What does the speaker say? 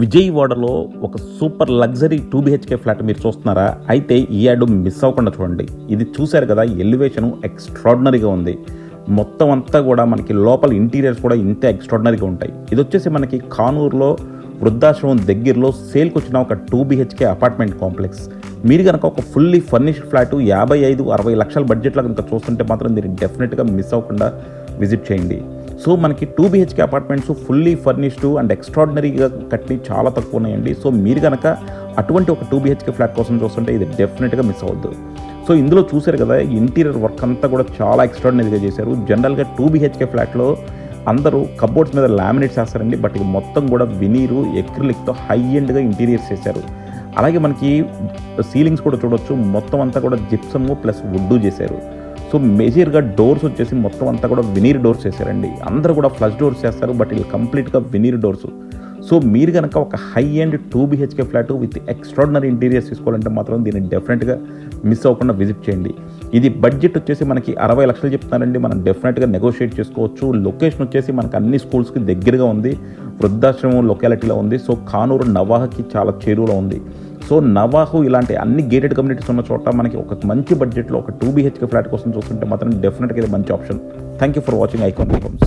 విజయవాడలో ఒక super luxury 2 BHK flat మీరు చూస్తున్నారా? అయితే ఈ యాడ్ మిస్ అవ్వకుండా చూడండి. ఇది చూశారు కదా, ఎలివేషన్ ఎక్స్ట్రాడినరీగా ఉంది. మొత్తం అంతా కూడా మనకి లోపల ఇంటీరియర్స్ కూడా ఇంతే ఎక్స్ట్రాడినరీగా ఉంటాయి. ఇది వచ్చేసి మనకి కానూరులో వృద్ధాశ్రమం దగ్గరలో సేల్కి వచ్చిన ఒక 2 BHK అపార్ట్మెంట్ కాంప్లెక్స్. మీరు కనుక ఒక ఫుల్లీ ఫర్నిష్డ్ ఫ్లాట్ 55-60 లక్షల బడ్జెట్లో కనుక చూస్తుంటే మాత్రం దీన్ని డెఫినెట్గా మిస్ అవ్వకుండా విజిట్ చేయండి. సో మనకి 2 BHK apartments fully furnished and ఎక్స్ట్రాడినరీగా కట్టి చాలా తక్కువ ఉన్నాయండి. సో మీరు కనుక అటువంటి ఒక 2 BHK ఫ్లాట్ కోసం చూస్తుంటే ఇది డెఫినెట్గా మిస్ అవ్వద్దు. సో ఇందులో చూశారు కదా, ఇంటీరియర్ వర్క్ అంతా కూడా చాలా ఎక్స్ట్రాడినరీగా చేశారు. జనరల్గా 2 BHK ఫ్లాట్లో అందరూ కబోర్డ్స్ మీద లామినేట్స్ వేస్తారండి, బట్ ఇది మొత్తం కూడా వినీరు ఎక్రిలిక్తో హై ఎండ్గా ఇంటీరియర్స్ చేశారు. అలాగే మనకి సీలింగ్స్ కూడా చూడొచ్చు, మొత్తం అంతా కూడా జిప్సము ప్లస్ వుడ్ చేశారు. సో మేజర్గా డోర్స్ వచ్చేసి మొత్తం అంతా కూడా వినీర్ డోర్స్ చేశారండి. అందరూ కూడా ఫ్లష్ డోర్స్ చేస్తారు, బట్ ఇది కంప్లీట్గా వినీర్ డోర్స్. సో మీరు కనుక ఒక high end 2 BHK flat with extraordinary interiors తీసుకోవాలంటే మాత్రం దీన్ని డెఫినెట్గా మిస్ అవ్వకుండా విజిట్ చేయండి. ఇది బడ్జెట్ వచ్చేసి మనకి 60 లక్షలు చెప్తున్నారండి. మనం డెఫినెట్గా నెగోషియేట్ చేసుకోవచ్చు. లొకేషన్ వచ్చేసి మనకు అన్ని స్కూల్స్కి దగ్గరగా ఉంది, వృద్ధాశ్రమం లొకాలిటీలో ఉంది. సో కానూరు నవాహకి చాలా చేరువలో ఉంది. సో నవాహు ఇలాంటి అన్ని గేటెడ్ కమ్యూనిటీస్ ఉన్న చోట మనకి ఒక మంచి బడ్జెట్లో ఒక 2 BHK ఫ్లాట్ కోసం చూస్తుంటే మాత్రం డెఫినెట్గా ఇది మంచి option. Thank you for watching icon homes.